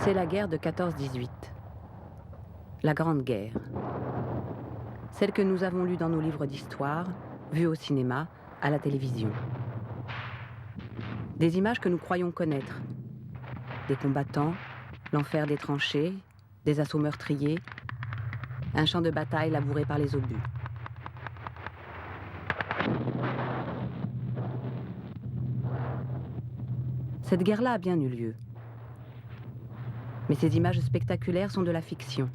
C'est la guerre de 14-18. La Grande Guerre. Celle que nous avons lue dans nos livres d'histoire, vue au cinéma, à la télévision. Des images que nous croyons connaître. Des combattants, l'enfer des tranchées, des assauts meurtriers, un champ de bataille labouré par les obus. Cette guerre-là a bien eu lieu. Mais ces images spectaculaires sont de la fiction.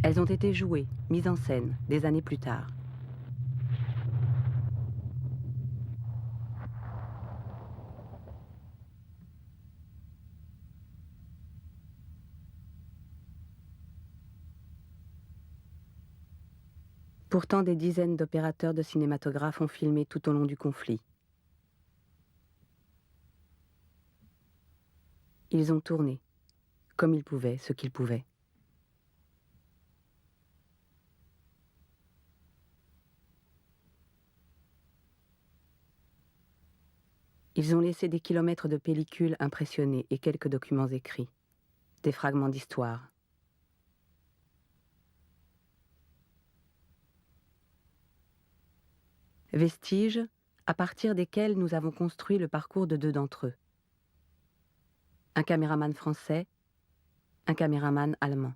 Elles ont été jouées, mises en scène, des années plus tard. Pourtant, des dizaines d'opérateurs de cinématographes ont filmé tout au long du conflit. Ils ont tourné, comme ils pouvaient, ce qu'ils pouvaient. Ils ont laissé des kilomètres de pellicules impressionnées et quelques documents écrits, des fragments d'histoire. Vestiges à partir desquels nous avons construit le parcours de deux d'entre eux. Un caméraman français, un caméraman allemand.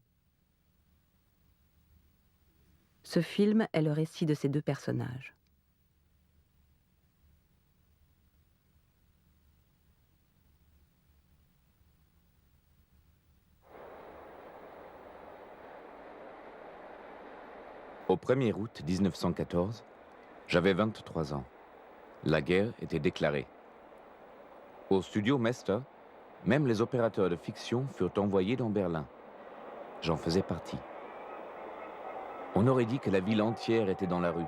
Ce film est le récit de ces deux personnages. Au 1er août 1914, j'avais 23 ans. La guerre était déclarée. Au studio Mester, même les opérateurs de fiction furent envoyés dans Berlin. J'en faisais partie. On aurait dit que la ville entière était dans la rue.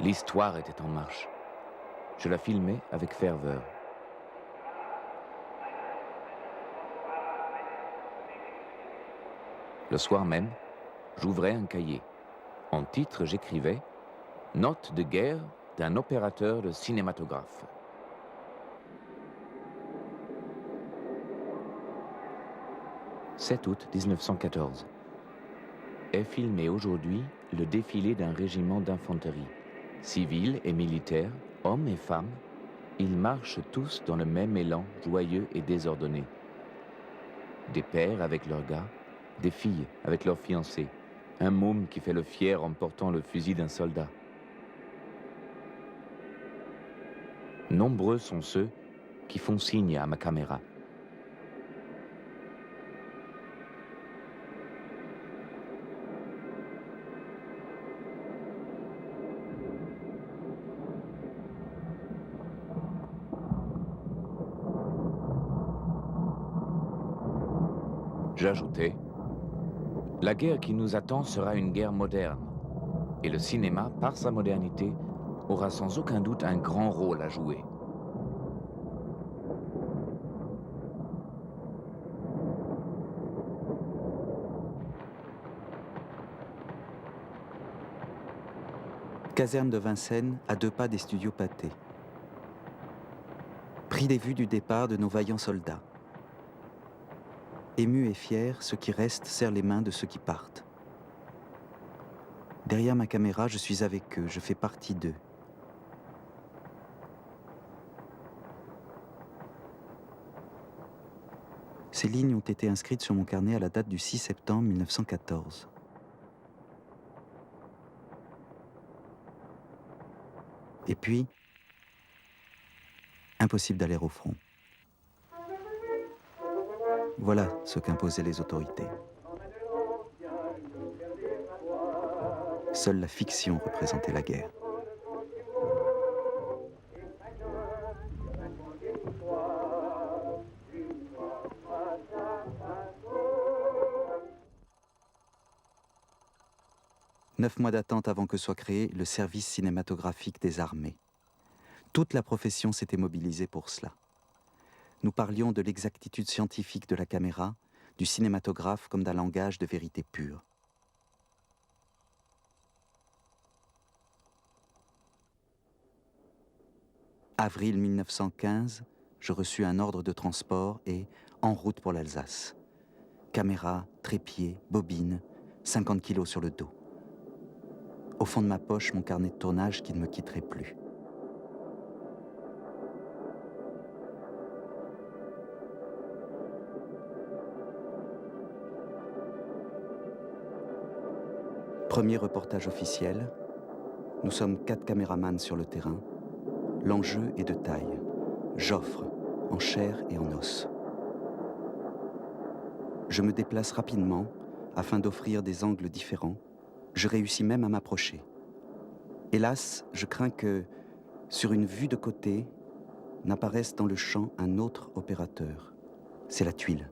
L'histoire était en marche. Je la filmais avec ferveur. Le soir même, j'ouvrais un cahier. En titre, j'écrivais « Note de guerre d'un opérateur de cinématographe ». 7 août 1914. Est filmé aujourd'hui le défilé d'un régiment d'infanterie. Civils et militaires, hommes et femmes, ils marchent tous dans le même élan joyeux et désordonné. Des pères avec leurs gars, des filles avec leurs fiancés, un môme qui fait le fier en portant le fusil d'un soldat. Nombreux sont ceux qui font signe à ma caméra. J'ajoutais, la guerre qui nous attend sera une guerre moderne, et le cinéma, par sa modernité, aura sans aucun doute un grand rôle à jouer. Caserne de Vincennes, à 2 pas des studios Pathé. Pris des vues du départ de nos vaillants soldats. Émus et fiers, ceux qui restent serrent les mains de ceux qui partent. Derrière ma caméra, je suis avec eux, je fais partie d'eux. Ces lignes ont été inscrites sur mon carnet à la date du 6 septembre 1914. Et puis, impossible d'aller au front. Voilà ce qu'imposaient les autorités. Seule la fiction représentait la guerre. Neuf mois d'attente avant que soit créé le service cinématographique des armées. Toute la profession s'était mobilisée pour cela. Nous parlions de l'exactitude scientifique de la caméra, du cinématographe comme d'un langage de vérité pure. Avril 1915, je reçus un ordre de transport et en route pour l'Alsace. Caméra, trépied, bobine, 50 kilos sur le dos. Au fond de ma poche, mon carnet de tournage qui ne me quitterait plus. Premier reportage officiel. Nous sommes 4 caméramans sur le terrain. L'enjeu est de taille. J'offre, en chair et en os. Je me déplace rapidement afin d'offrir des angles différents. Je réussis même à m'approcher. Hélas, je crains que, sur une vue de côté, n'apparaisse dans le champ un autre opérateur. C'est la tuile.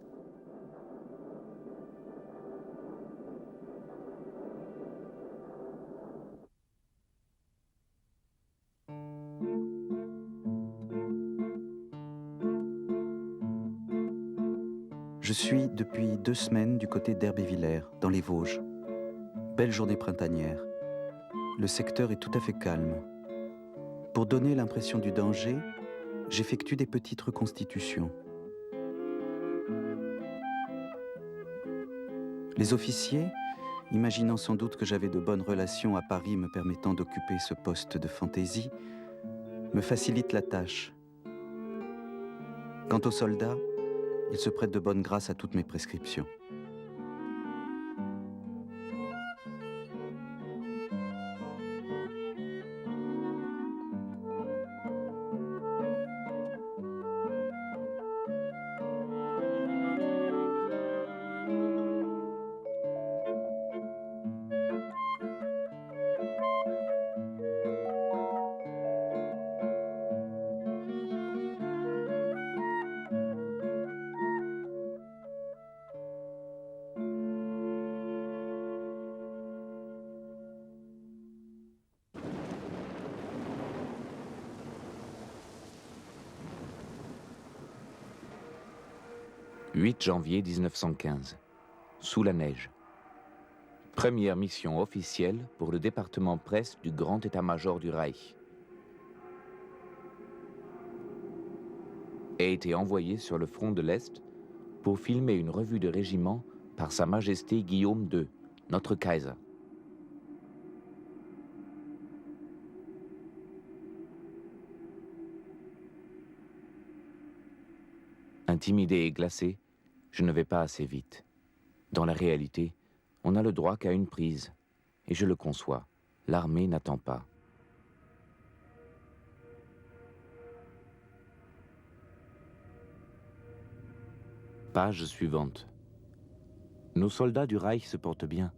Je suis depuis 2 semaines du côté d'Herbe-et-Villers, dans les Vosges. Belle journée printanière. Le secteur est tout à fait calme. Pour donner l'impression du danger, j'effectue des petites reconstitutions. Les officiers, imaginant sans doute que j'avais de bonnes relations à Paris me permettant d'occuper ce poste de fantaisie, me facilitent la tâche. Quant aux soldats, ils se prêtent de bonne grâce à toutes mes prescriptions. « 8 janvier 1915, sous la neige. Première mission officielle pour le département presse du grand état-major du Reich. A été envoyé sur le front de l'Est pour filmer une revue de régiment par Sa Majesté Guillaume II, notre Kaiser. Intimidé et glacé, je ne vais pas assez vite. Dans la réalité, on n'a le droit qu'à une prise. Et je le conçois, l'armée n'attend pas. Page suivante. Nos soldats du Reich se portent bien.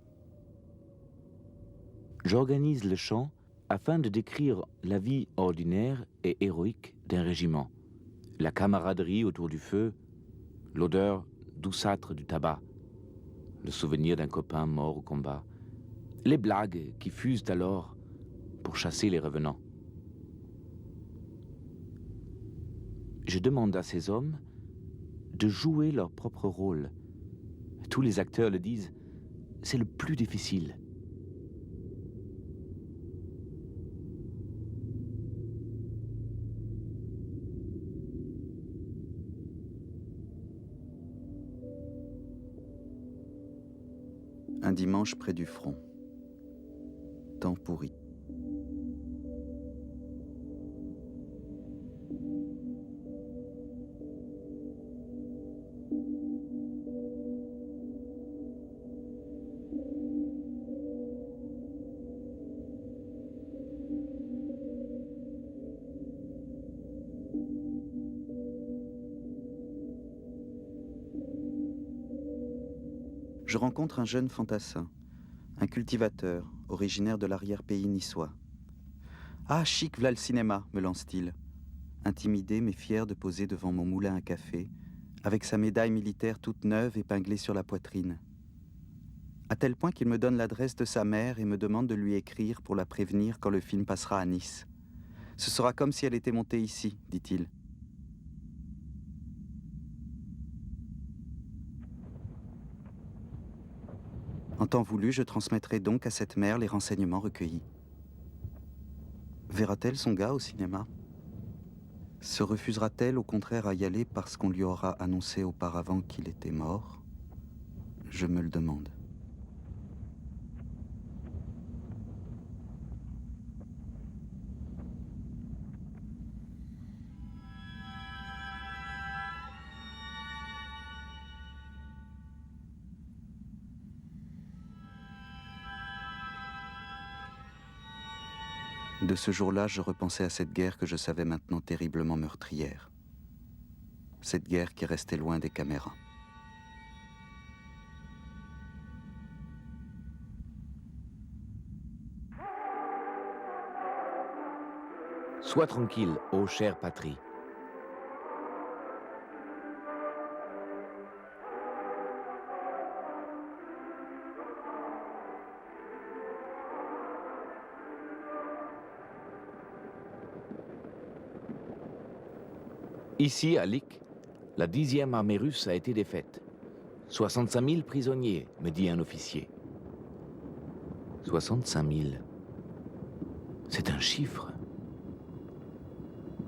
J'organise le chant afin de décrire la vie ordinaire et héroïque d'un régiment. La camaraderie autour du feu, l'odeur douceâtre du tabac, le souvenir d'un copain mort au combat, les blagues qui fusent alors pour chasser les revenants. Je demande à ces hommes de jouer leur propre rôle. Tous les acteurs le disent, c'est le plus difficile. Un dimanche près du front. Temps pourri. Je rencontre un jeune fantassin, un cultivateur, originaire de l'arrière-pays niçois. « Ah, chic, v'là le cinéma !» me lance-t-il, intimidé mais fier de poser devant mon moulin à café, avec sa médaille militaire toute neuve épinglée sur la poitrine. À tel point qu'il me donne l'adresse de sa mère et me demande de lui écrire pour la prévenir quand le film passera à Nice. « Ce sera comme si elle était montée ici, dit-il. » En temps voulu, je transmettrai donc à cette mère les renseignements recueillis. Verra-t-elle son gars au cinéma ? Se refusera-t-elle au contraire à y aller parce qu'on lui aura annoncé auparavant qu'il était mort? Je me le demande. De ce jour-là, je repensais à cette guerre que je savais maintenant terriblement meurtrière. Cette guerre qui restait loin des caméras. Sois tranquille, ô chère patrie. Ici, à Lick, la 10e armée russe a été défaite. 65 000 prisonniers, me dit un officier. 65 000. C'est un chiffre.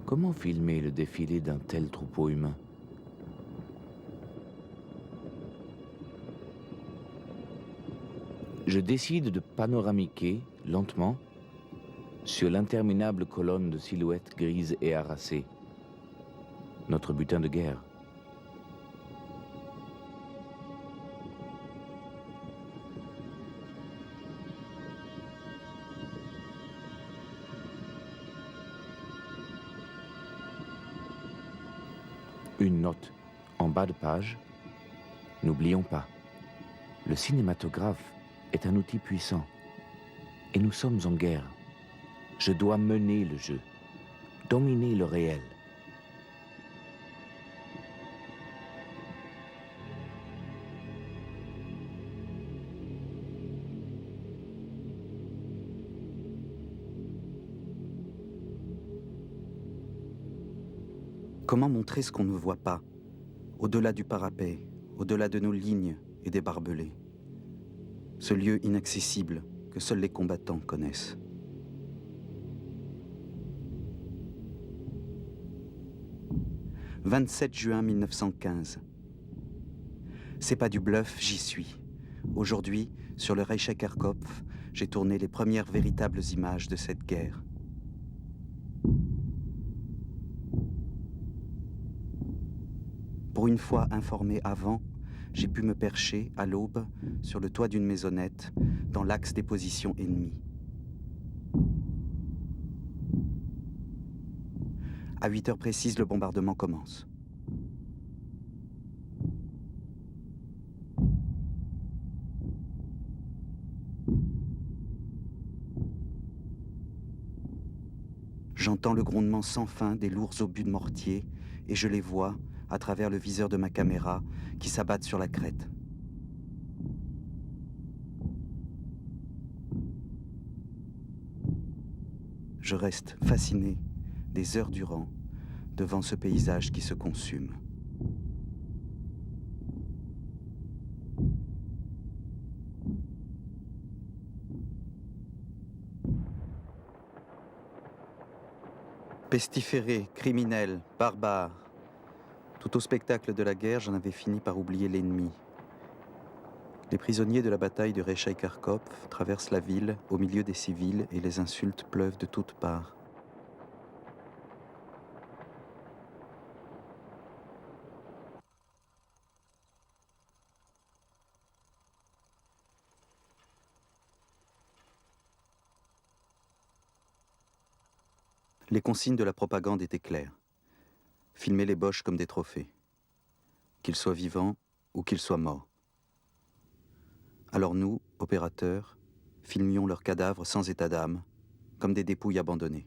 Comment filmer le défilé d'un tel troupeau humain? Je décide de panoramiquer, lentement, sur l'interminable colonne de silhouettes grises et harassées. Notre butin de guerre. Une note en bas de page. N'oublions pas, le cinématographe est un outil puissant. Et nous sommes en guerre. Je dois mener le jeu, dominer le réel. Comment montrer ce qu'on ne voit pas, au-delà du parapet, au-delà de nos lignes et des barbelés? Ce lieu inaccessible que seuls les combattants connaissent. « 27 juin 1915. C'est pas du bluff, j'y suis. Aujourd'hui, sur le Reichenkerkopf, j'ai tourné les premières véritables images de cette guerre. Pour une fois informé avant, j'ai pu me percher, à l'aube, sur le toit d'une maisonnette, dans l'axe des positions ennemies. À 8 heures précises, le bombardement commence. J'entends le grondement sans fin des lourds obus de mortier et je les vois, à travers le viseur de ma caméra, qui s'abattent sur la crête. Je reste fasciné, des heures durant, devant ce paysage qui se consume. Pestiféré, criminel, barbare. Tout au spectacle de la guerre, j'en avais fini par oublier l'ennemi. Les prisonniers de la bataille de Reichenkerkopf traversent la ville au milieu des civils et les insultes pleuvent de toutes parts. Les consignes de la propagande étaient claires. Filmer les Boches comme des trophées, qu'ils soient vivants ou qu'ils soient morts. Alors nous, opérateurs, filmions leurs cadavres sans état d'âme, comme des dépouilles abandonnées.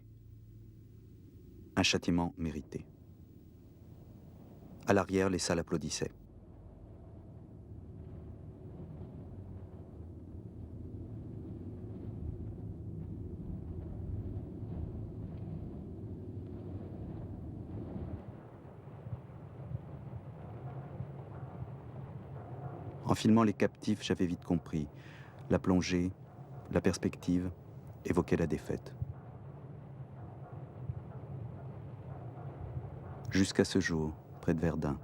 Un châtiment mérité. À l'arrière, les salles applaudissaient. En filmant les captifs, j'avais vite compris. La plongée, la perspective, évoquaient la défaite. Jusqu'à ce jour, près de Verdun.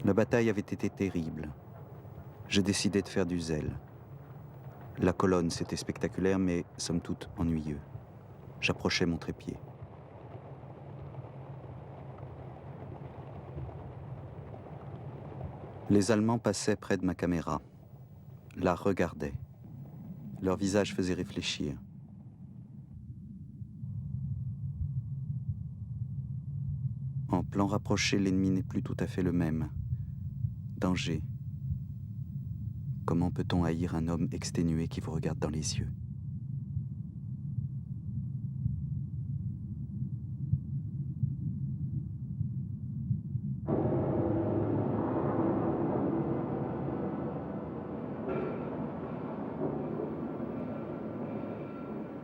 La bataille avait été terrible. J'ai décidé de faire du zèle. La colonne, c'était spectaculaire, mais somme toute ennuyeux. J'approchais mon trépied. Les Allemands passaient près de ma caméra, la regardaient. Leur visage faisait réfléchir. En plan rapproché, l'ennemi n'est plus tout à fait le même. Danger. Comment peut-on haïr un homme exténué qui vous regarde dans les yeux ?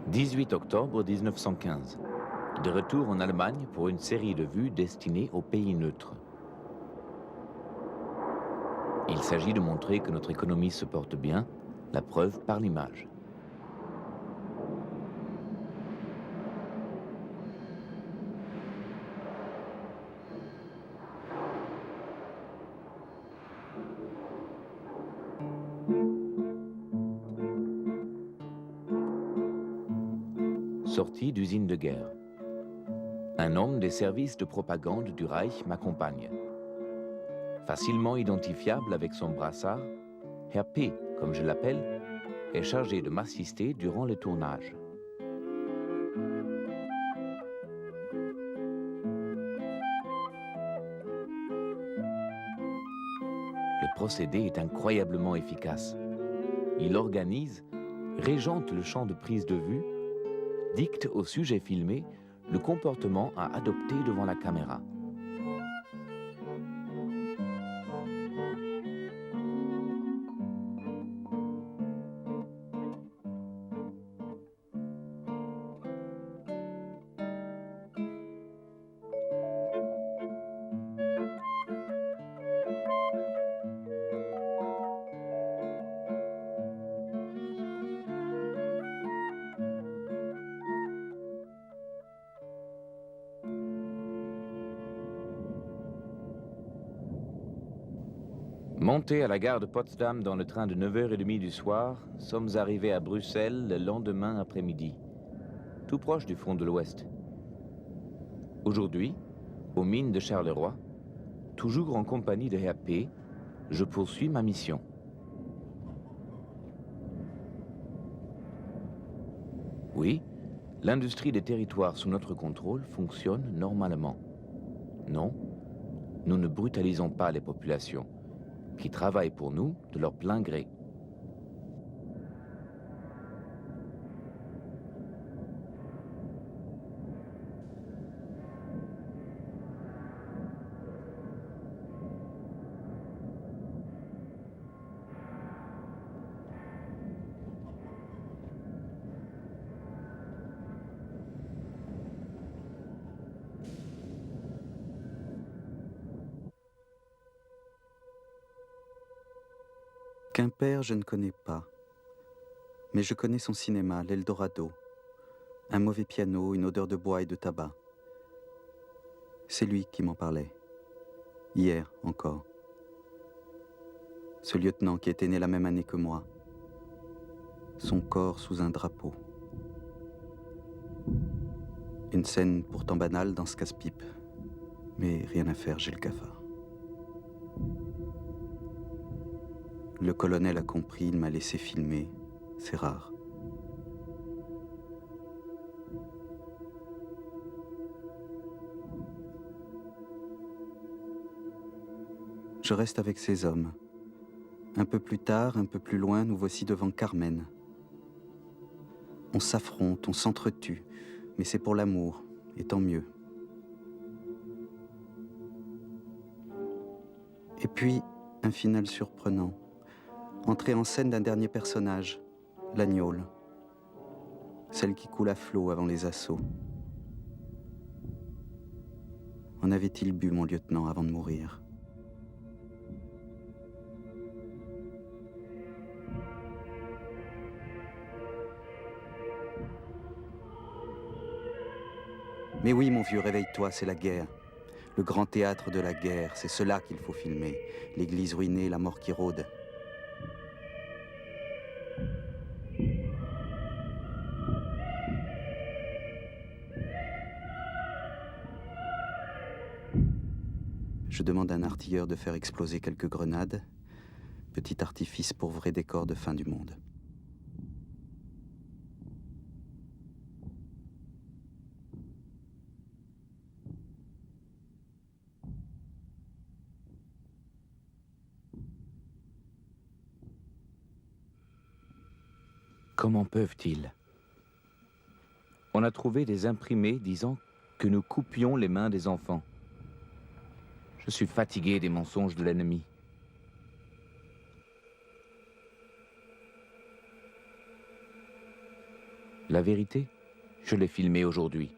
« 18 octobre 1915. De retour en Allemagne pour une série de vues destinées aux pays neutres. Il s'agit de montrer que notre économie se porte bien, la preuve par l'image. Sortie d'usine de guerre. Un homme des services de propagande du Reich m'accompagne. Facilement identifiable avec son brassard, Herr P, comme je l'appelle, est chargé de m'assister durant le tournage. Le procédé est incroyablement efficace. Il organise, régente le champ de prise de vue, dicte au sujet filmé le comportement à adopter devant la caméra. Montés à la gare de Potsdam dans le train de 9h30 du soir, sommes arrivés à Bruxelles le lendemain après-midi, tout proche du front de l'Ouest. Aujourd'hui, aux mines de Charleroi, toujours en compagnie de Herr P, je poursuis ma mission. Oui, l'industrie des territoires sous notre contrôle fonctionne normalement. Non, nous ne brutalisons pas les populations, qui travaillent pour nous de leur plein gré. Quimper, je ne connais pas. Mais je connais son cinéma, l'Eldorado. Un mauvais piano, une odeur de bois et de tabac. C'est lui qui m'en parlait. Hier encore. Ce lieutenant qui était né la même année que moi. Son corps sous un drapeau. Une scène pourtant banale dans ce casse-pipe. Mais rien à faire, j'ai le cafard. Le colonel a compris, il m'a laissé filmer. C'est rare. Je reste avec ces hommes. Un peu plus tard, un peu plus loin, nous voici devant Carmen. On s'affronte, on s'entretue, mais c'est pour l'amour, et tant mieux. Et puis, un final surprenant. Entrée en scène d'un dernier personnage, la gnôle. Celle qui coule à flot avant les assauts. En avait-il bu, mon lieutenant, avant de mourir ? Mais oui, mon vieux, réveille-toi, c'est la guerre. Le grand théâtre de la guerre, c'est cela qu'il faut filmer. L'église ruinée, la mort qui rôde. Je demande à un artilleur de faire exploser quelques grenades. Petit artifice pour vrai décor de fin du monde. Comment peuvent-ils? On a trouvé des imprimés disant que nous coupions les mains des enfants. Je suis fatigué des mensonges de l'ennemi. La vérité, je l'ai filmée aujourd'hui.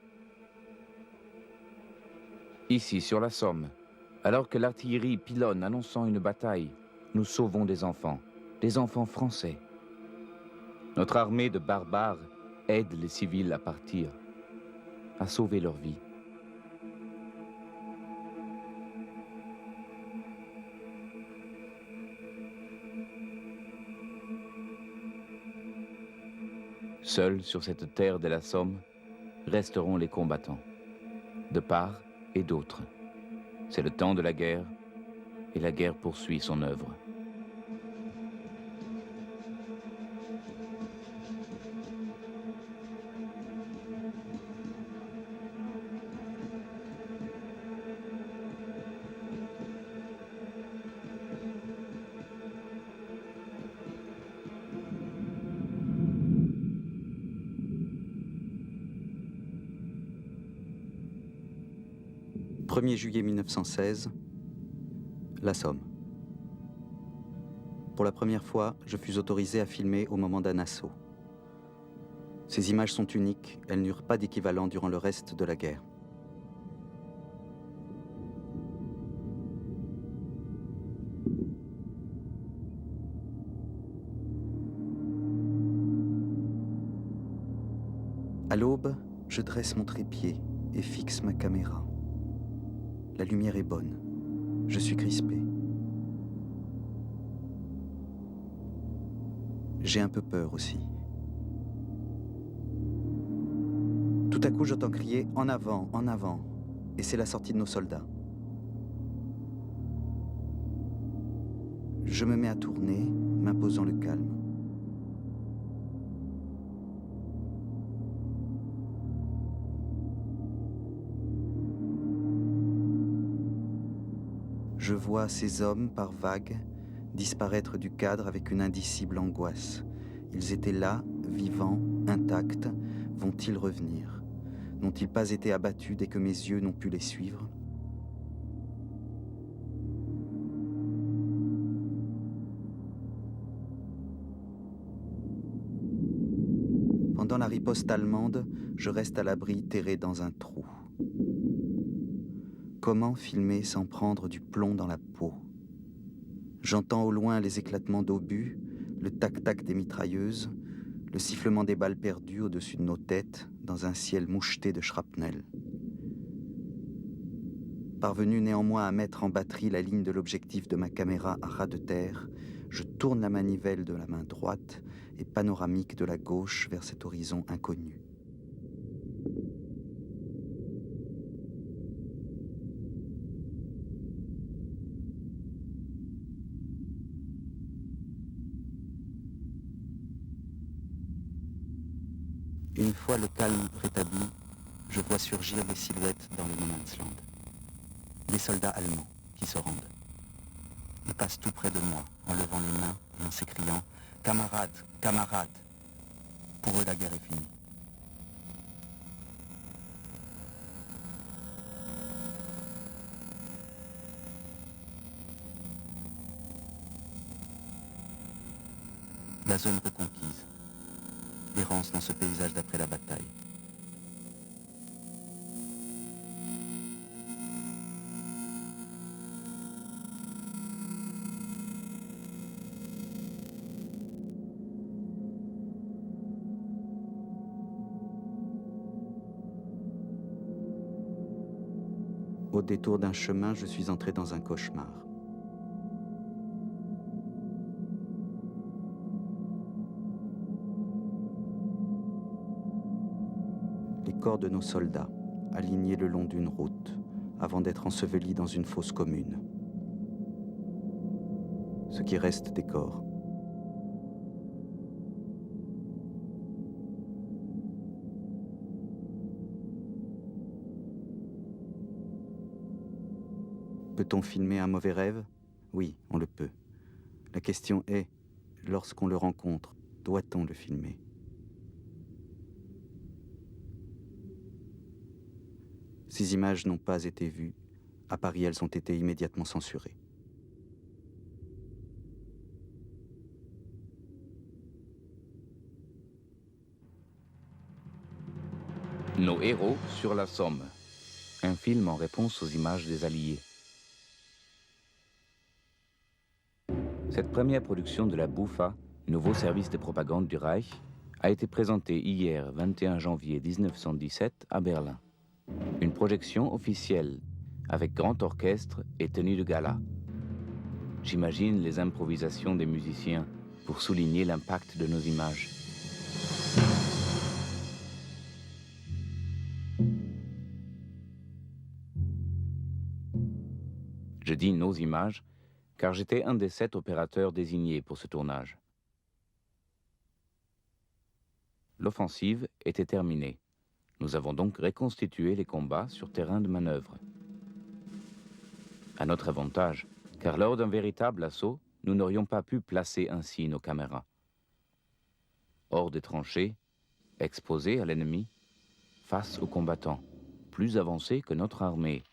Ici, sur la Somme, alors que l'artillerie pilonne annonçant une bataille, nous sauvons des enfants français. Notre armée de barbares aide les civils à partir, à sauver leur vie. Seuls sur cette terre de la Somme resteront les combattants, de part et d'autre. C'est le temps de la guerre, et la guerre poursuit son œuvre. « 1er juillet 1916, la Somme. Pour la première fois, je fus autorisé à filmer au moment d'un assaut. Ces images sont uniques, elles n'eurent pas d'équivalent durant le reste de la guerre. À l'aube, je dresse mon trépied et fixe ma caméra. La lumière est bonne. Je suis crispé. J'ai un peu peur aussi. Tout à coup, j'entends crier « En avant, en avant !» et c'est la sortie de nos soldats. Je me mets à tourner, m'imposant le calme. Je vois ces hommes, par vagues, disparaître du cadre avec une indicible angoisse. Ils étaient là, vivants, intacts. Vont-ils revenir? N'ont-ils pas été abattus dès que mes yeux n'ont pu les suivre? Pendant la riposte allemande, je reste à l'abri, terré dans un trou. Comment filmer sans prendre du plomb dans la peau? J'entends au loin les éclatements d'obus, le tac-tac des mitrailleuses, le sifflement des balles perdues au-dessus de nos têtes dans un ciel moucheté de shrapnel. Parvenu néanmoins à mettre en batterie la ligne de l'objectif de ma caméra à ras de terre, je tourne la manivelle de la main droite et panoramique de la gauche vers cet horizon inconnu. Une fois le calme rétabli, je vois surgir les silhouettes dans le no man's land. Les soldats allemands qui se rendent. Ils passent tout près de moi, en levant les mains et en s'écriant « Camarades, camarades !» Pour eux, la guerre est finie. La zone reconquise. Errance dans ce paysage d'après la bataille. Au détour d'un chemin, je suis entré dans un cauchemar. Les corps de nos soldats, alignés le long d'une route, avant d'être ensevelis dans une fosse commune. Ce qui reste des corps. Peut-on filmer un mauvais rêve? Oui, on le peut. La question est, lorsqu'on le rencontre, doit-on le filmer? Ces images n'ont pas été vues. À Paris, elles ont été immédiatement censurées. Nos héros sur la Somme. Un film en réponse aux images des Alliés. Cette première production de la BUFA, nouveau service de propagande du Reich, a été présentée hier, 21 janvier 1917, à Berlin. Une projection officielle, avec grand orchestre et tenue de gala. J'imagine les improvisations des musiciens pour souligner l'impact de nos images. Je dis nos images, car j'étais un des 7 opérateurs désignés pour ce tournage. L'offensive était terminée. Nous avons donc reconstitué les combats sur terrain de manœuvre. À notre avantage, car lors d'un véritable assaut, nous n'aurions pas pu placer ainsi nos caméras. Hors des tranchées, exposés à l'ennemi, face aux combattants, plus avancés que notre armée.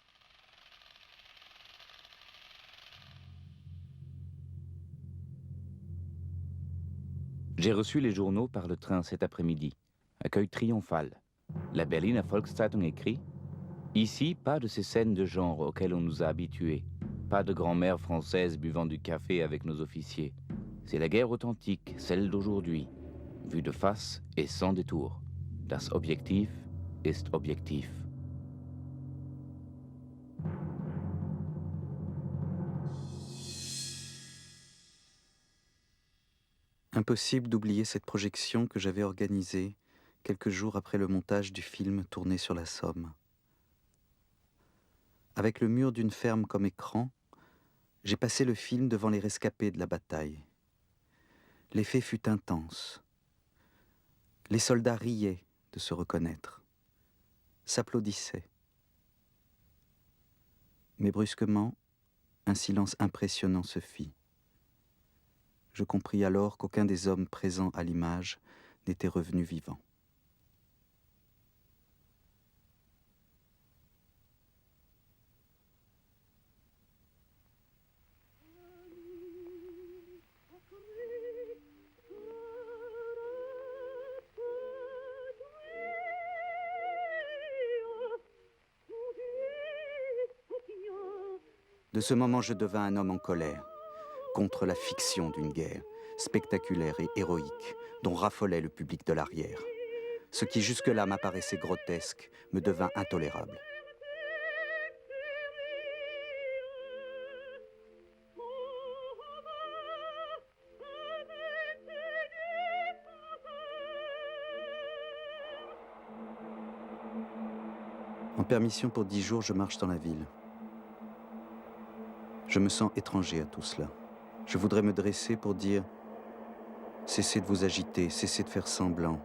J'ai reçu les journaux par le train cet après-midi. Accueil triomphal. La Berliner Volkszeitung écrit « Ici, pas de ces scènes de genre auxquelles on nous a habitués. Pas de grand-mère française buvant du café avec nos officiers. C'est la guerre authentique, celle d'aujourd'hui, vue de face et sans détour. Das Objektiv ist objektiv. » Impossible d'oublier cette projection que j'avais organisée quelques jours après le montage du film tourné sur la Somme. Avec le mur d'une ferme comme écran, j'ai passé le film devant les rescapés de la bataille. L'effet fut intense. Les soldats riaient de se reconnaître, s'applaudissaient. Mais brusquement, un silence impressionnant se fit. Je compris alors qu'aucun des hommes présents à l'image n'était revenu vivant. De ce moment, je devins un homme en colère, contre la fiction d'une guerre, spectaculaire et héroïque, dont raffolait le public de l'arrière. Ce qui jusque-là m'apparaissait grotesque me devint intolérable. En permission pour 10 jours, je marche dans la ville. Je me sens étranger à tout cela. Je voudrais me dresser pour dire « Cessez de vous agiter, cessez de faire semblant. »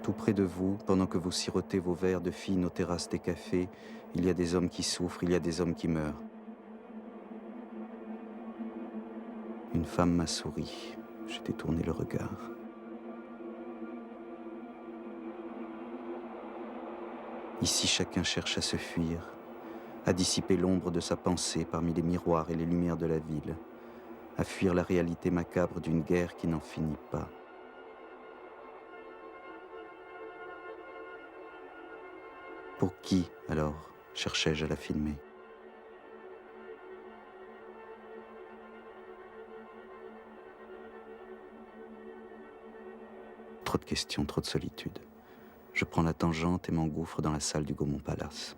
Tout près de vous, pendant que vous sirotez vos verres de fine aux terrasses des cafés, il y a des hommes qui souffrent, il y a des hommes qui meurent. Une femme m'a souri. J'ai détourné le regard. Ici, chacun cherche à se fuir, à dissiper l'ombre de sa pensée parmi les miroirs et les lumières de la ville, à fuir la réalité macabre d'une guerre qui n'en finit pas. Pour qui, alors, cherchais-je à la filmer? Trop de questions, trop de solitude. Je prends la tangente et m'engouffre dans la salle du Gaumont Palace.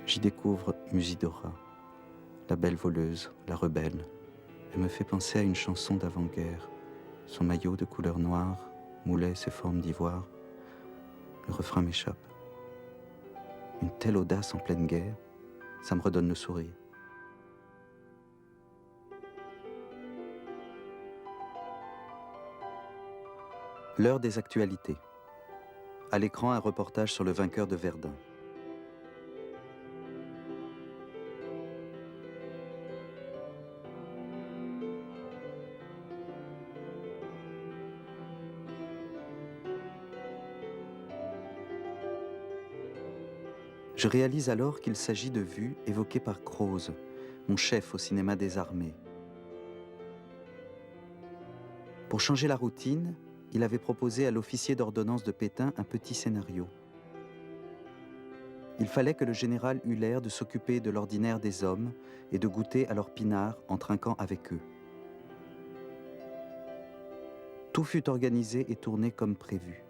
J'y découvre Musidora, la belle voleuse, la rebelle. Elle me fait penser à une chanson d'avant-guerre. Son maillot de couleur noire moulait ses formes d'ivoire. Le refrain m'échappe. Une telle audace en pleine guerre, ça me redonne le sourire. L'heure des actualités. À l'écran, un reportage sur le vainqueur de Verdun. Je réalise alors qu'il s'agit de vues évoquées par Croze, mon chef au cinéma des armées. Pour changer la routine, il avait proposé à l'officier d'ordonnance de Pétain un petit scénario. Il fallait que le général eût l'air de s'occuper de l'ordinaire des hommes et de goûter à leur pinard en trinquant avec eux. Tout fut organisé et tourné comme prévu.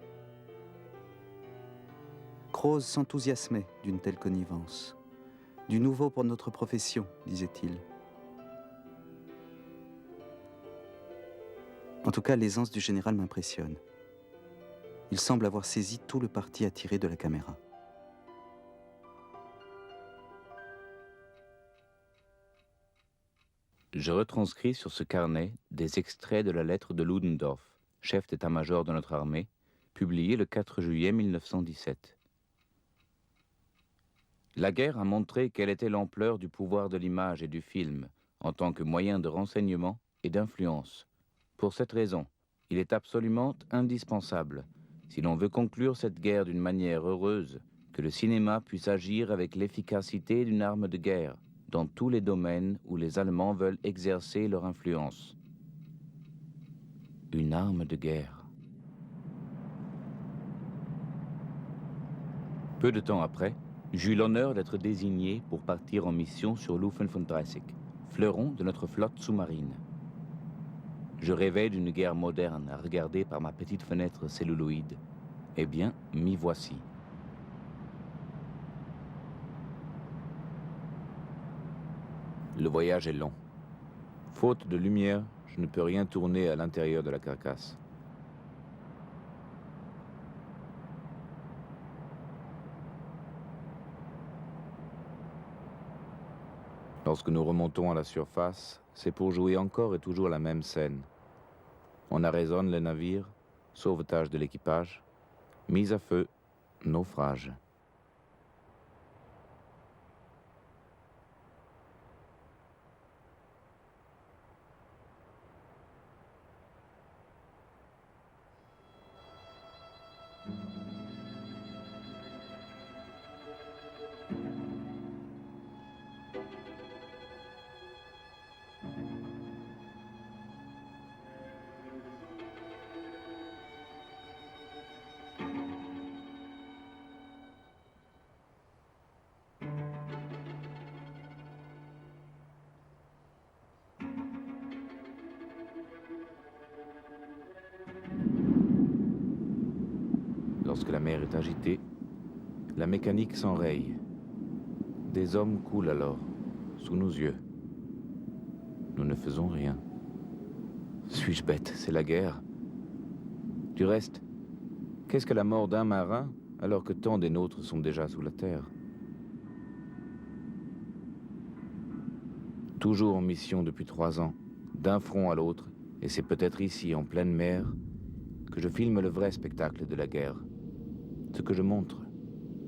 Croze s'enthousiasmait d'une telle connivence. Du nouveau pour notre profession, disait-il. En tout cas, l'aisance du général m'impressionne. Il semble avoir saisi tout le parti à tirer de la caméra. Je retranscris sur ce carnet des extraits de la lettre de Ludendorff, chef d'état-major de notre armée, publiée le 4 juillet 1917. La guerre a montré quelle était l'ampleur du pouvoir de l'image et du film en tant que moyen de renseignement et d'influence. Pour cette raison, il est absolument indispensable, si l'on veut conclure cette guerre d'une manière heureuse, que le cinéma puisse agir avec l'efficacité d'une arme de guerre dans tous les domaines où les Allemands veulent exercer leur influence. Une arme de guerre. Peu de temps après, j'eus l'honneur d'être désigné pour partir en mission sur l'U-35, fleuron de notre flotte sous-marine. Je rêvais d'une guerre moderne à regarder par ma petite fenêtre celluloïde. Eh bien, m'y voici. Le voyage est long. Faute de lumière, je ne peux rien tourner à l'intérieur de la carcasse. Lorsque nous remontons à la surface, c'est pour jouer encore et toujours la même scène. On arraisonne le navire, sauvetage de l'équipage, mise à feu, naufrage. Lorsque la mer est agitée, la mécanique s'enraye. Des hommes coulent alors, sous nos yeux. Nous ne faisons rien. Suis-je bête? C'est la guerre. Du reste, qu'est-ce que la mort d'un marin alors que tant des nôtres sont déjà sous la terre? Toujours en mission depuis 3 ans, d'un front à l'autre, et c'est peut-être ici, en pleine mer, que je filme le vrai spectacle de la guerre. Ce que je montre,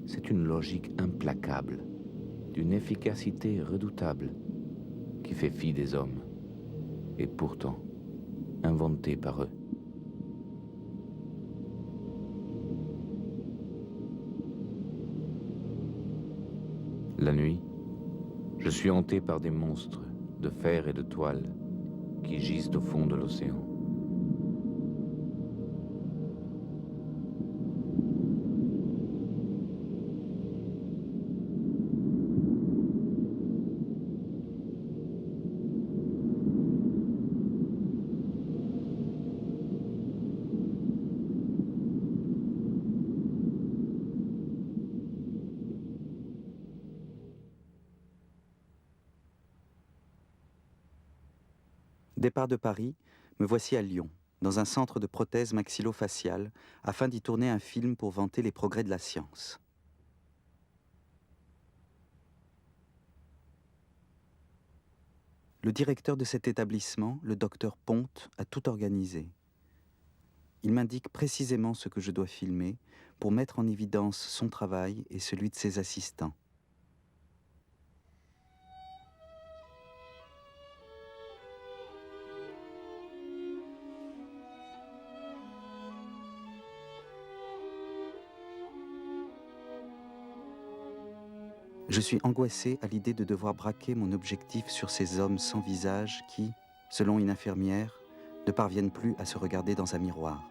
c'est une logique implacable, d'une efficacité redoutable, qui fait fi des hommes, et pourtant inventée par eux. La nuit, je suis hanté par des monstres, de fer et de toile qui gisent au fond de l'océan. Départ de Paris, me voici à Lyon, dans un centre de prothèse maxillo-faciale, afin d'y tourner un film pour vanter les progrès de la science. Le directeur de cet établissement, le docteur Ponte, a tout organisé. Il m'indique précisément ce que je dois filmer pour mettre en évidence son travail et celui de ses assistants. Je suis angoissé à l'idée de devoir braquer mon objectif sur ces hommes sans visage qui, selon une infirmière, ne parviennent plus à se regarder dans un miroir.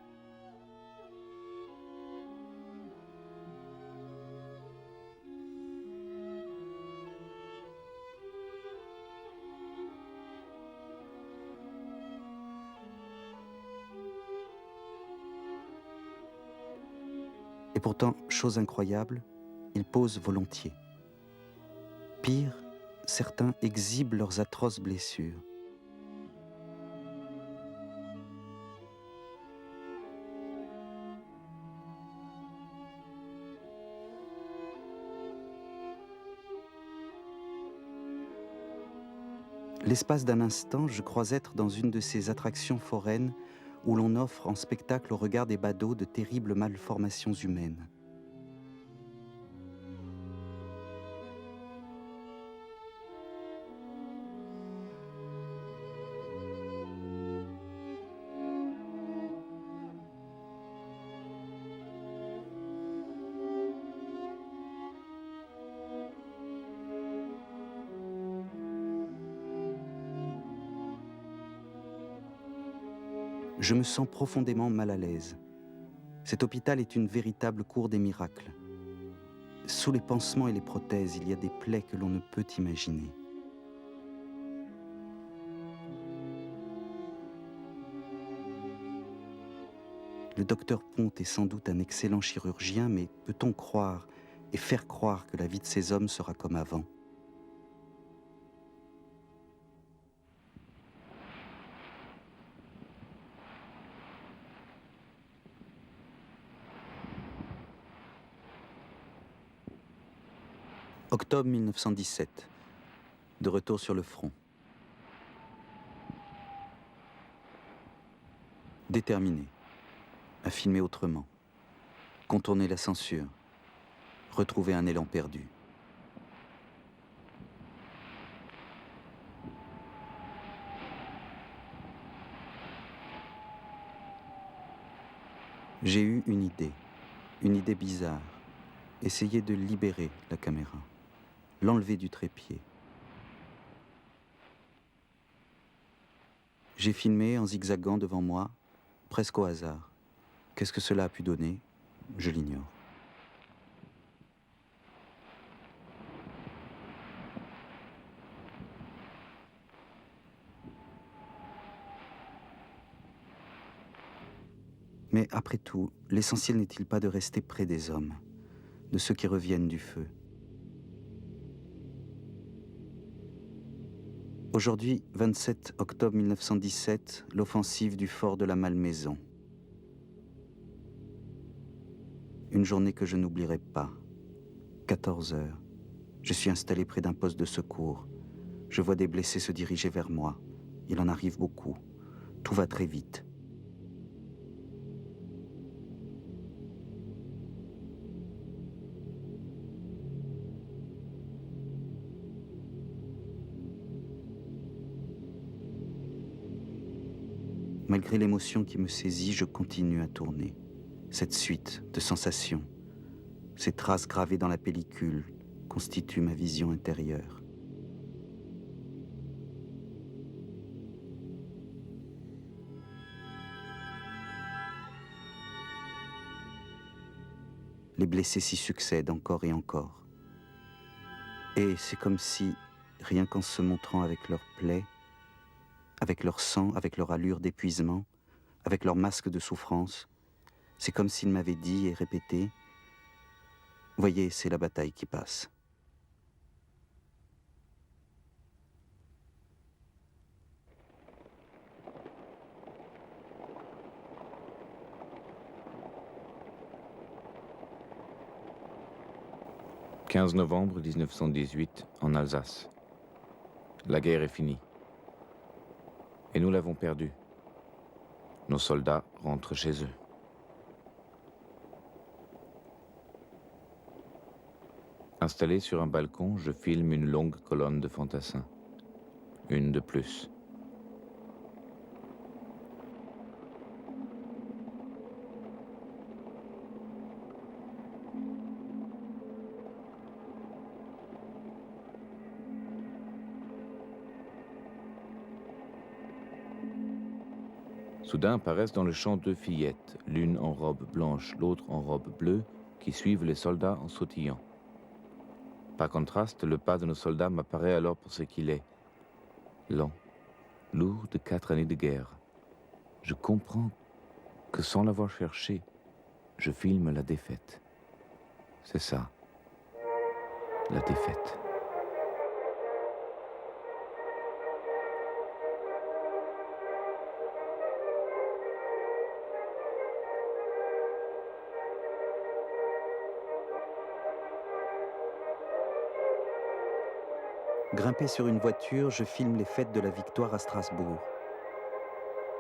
Et pourtant, chose incroyable, ils posent volontiers. Pire, certains exhibent leurs atroces blessures. L'espace d'un instant, je crois être dans une de ces attractions foraines où l'on offre en spectacle au regard des badauds de terribles malformations humaines. Je me sens profondément mal à l'aise. Cet hôpital est une véritable cour des miracles. Sous les pansements et les prothèses, il y a des plaies que l'on ne peut imaginer. Le docteur Ponte est sans doute un excellent chirurgien, mais peut-on croire et faire croire que la vie de ces hommes sera comme avant ? Octobre 1917. De retour sur le front. Déterminé à filmer autrement, contourner la censure, retrouver un élan perdu. J'ai eu une idée bizarre, essayer de libérer la caméra, l'enlever du trépied. J'ai filmé en zigzagant devant moi, presque au hasard. Qu'est-ce que cela a pu donner? Je l'ignore. Mais après tout, l'essentiel n'est-il pas de rester près des hommes, de ceux qui reviennent du feu? Aujourd'hui, 27 octobre 1917, l'offensive du fort de la Malmaison. Une journée que je n'oublierai pas. 14 heures. Je suis installé près d'un poste de secours. Je vois des blessés se diriger vers moi. Il en arrive beaucoup. Tout va très vite. Malgré l'émotion qui me saisit, je continue à tourner. Cette suite de sensations, ces traces gravées dans la pellicule, constituent ma vision intérieure. Les blessés s'y succèdent encore et encore. Et c'est comme si, rien qu'en se montrant avec leurs plaies, avec leur sang, avec leur allure d'épuisement, avec leur masque de souffrance, c'est comme s'ils m'avaient dit et répété « Voyez, c'est la bataille qui passe ». « 15 novembre 1918, en Alsace. La guerre est finie. Et nous l'avons perdue. Nos soldats rentrent chez eux. Installé sur un balcon, je filme une longue colonne de fantassins. Une de plus. Soudain apparaissent dans le champ deux fillettes, l'une en robe blanche, l'autre en robe bleue, qui suivent les soldats en sautillant. Par contraste, le pas de nos soldats m'apparaît alors pour ce qu'il est. Lent, lourd de 4 années de guerre. Je comprends que sans l'avoir cherché, je filme la défaite. C'est ça, la défaite. Grimpé sur une voiture, je filme les fêtes de la victoire à Strasbourg.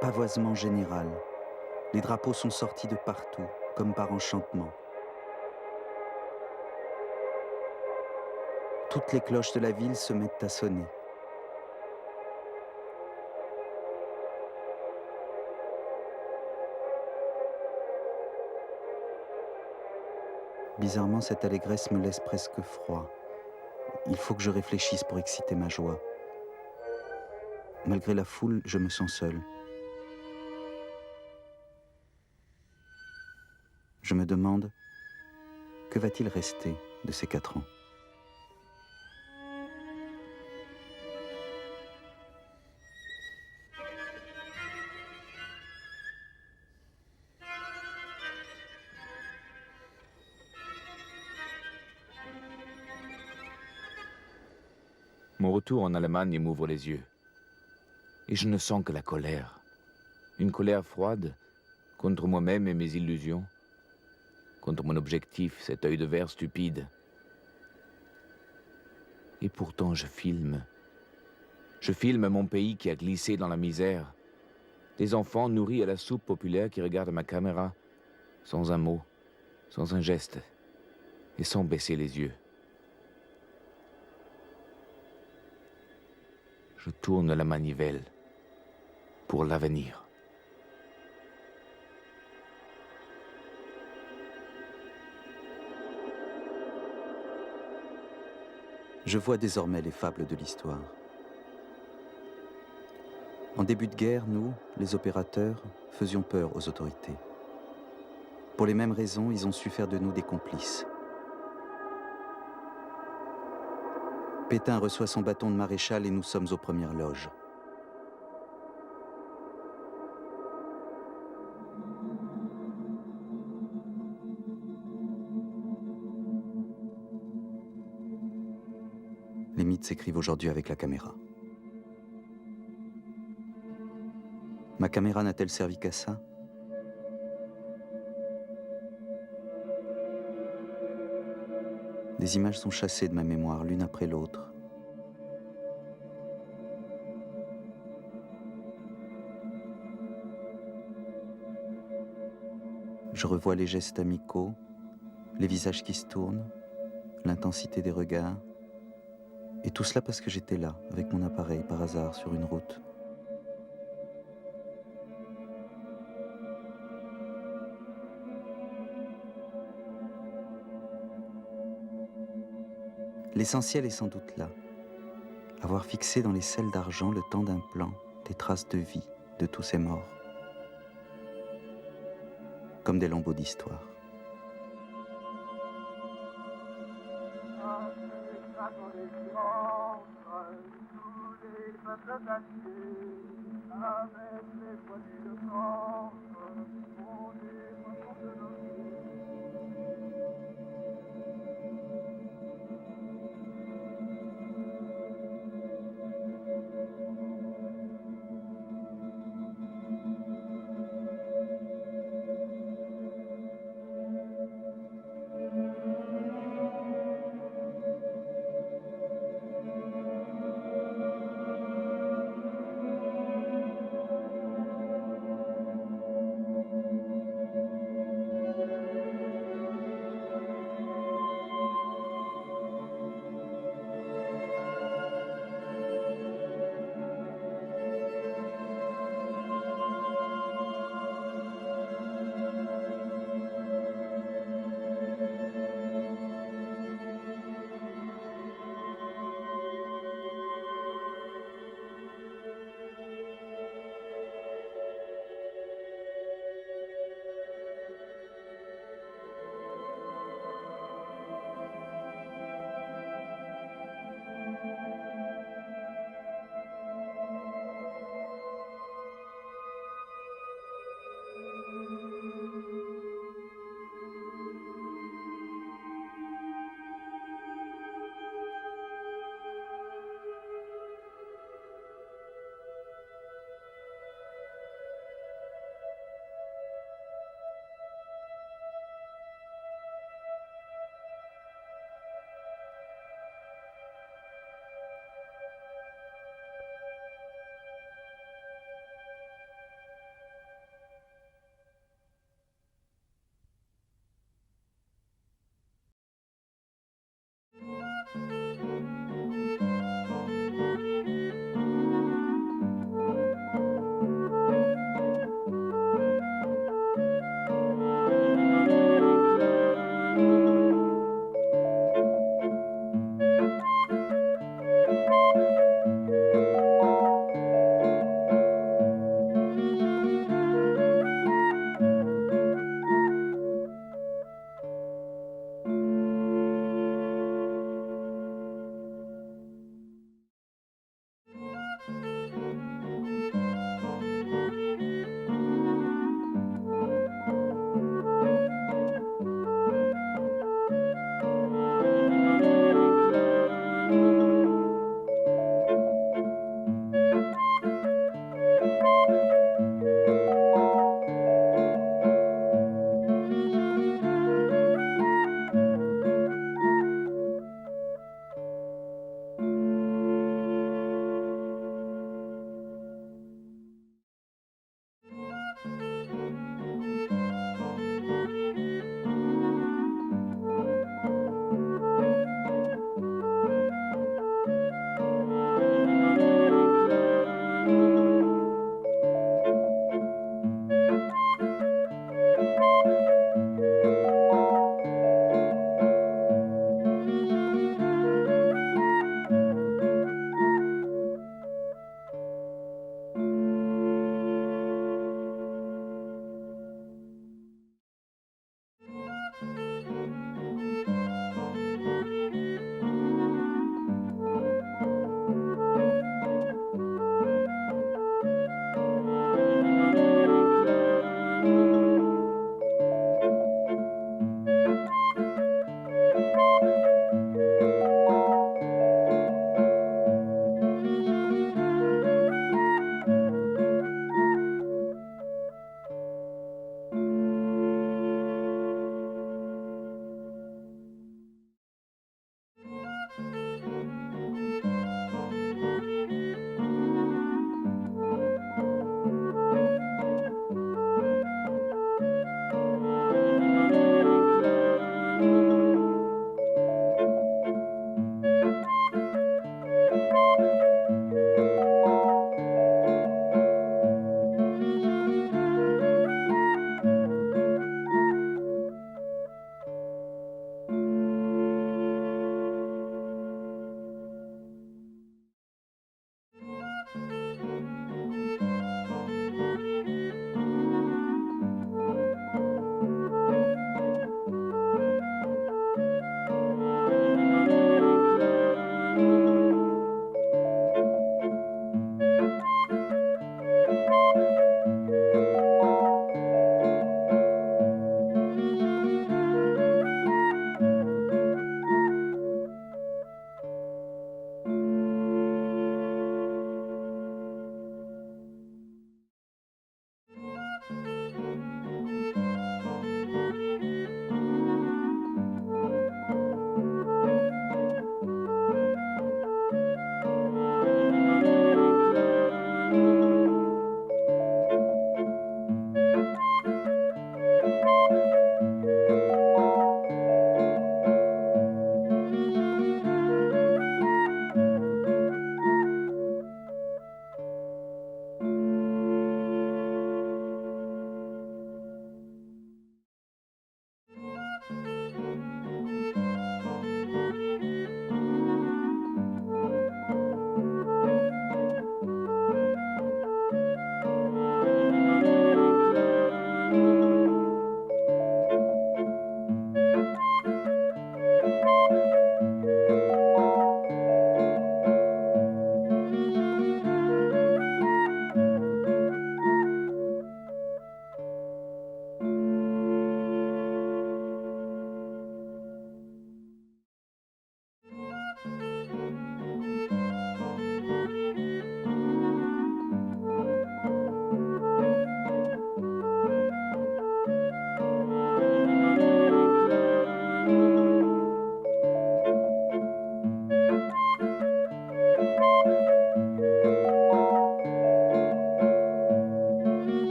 Pavoisement général. Les drapeaux sont sortis de partout, comme par enchantement. Toutes les cloches de la ville se mettent à sonner. Bizarrement, cette allégresse me laisse presque froid. Il faut que je réfléchisse pour exciter ma joie. Malgré la foule, je me sens seul. Je me demande, que va-t-il rester de ces 4 ans ? Mon retour en Allemagne m'ouvre les yeux. Et je ne sens que la colère. Une colère froide contre moi-même et mes illusions. Contre mon objectif, cet œil de verre stupide. Et pourtant je filme. Je filme mon pays qui a glissé dans la misère. Des enfants nourris à la soupe populaire qui regardent ma caméra, sans un mot, sans un geste, et sans baisser les yeux. Je tourne la manivelle pour l'avenir. Je vois désormais les fables de l'histoire. En début de guerre, nous, les opérateurs, faisions peur aux autorités. Pour les mêmes raisons, ils ont su faire de nous des complices. Pétain reçoit son bâton de maréchal et nous sommes aux premières loges. Les mythes s'écrivent aujourd'hui avec la caméra. Ma caméra n'a-t-elle servi qu'à ça ? Des images sont chassées de ma mémoire, l'une après l'autre. Je revois les gestes amicaux, les visages qui se tournent, l'intensité des regards. Et tout cela parce que j'étais là, avec mon appareil, par hasard, sur une route. L'essentiel est sans doute là. Avoir fixé dans les selles d'argent le temps d'un plan, des traces de vie de tous ces morts. Comme des lambeaux d'histoire. son espérance, tous les peuples alliés, avec les poilus de France.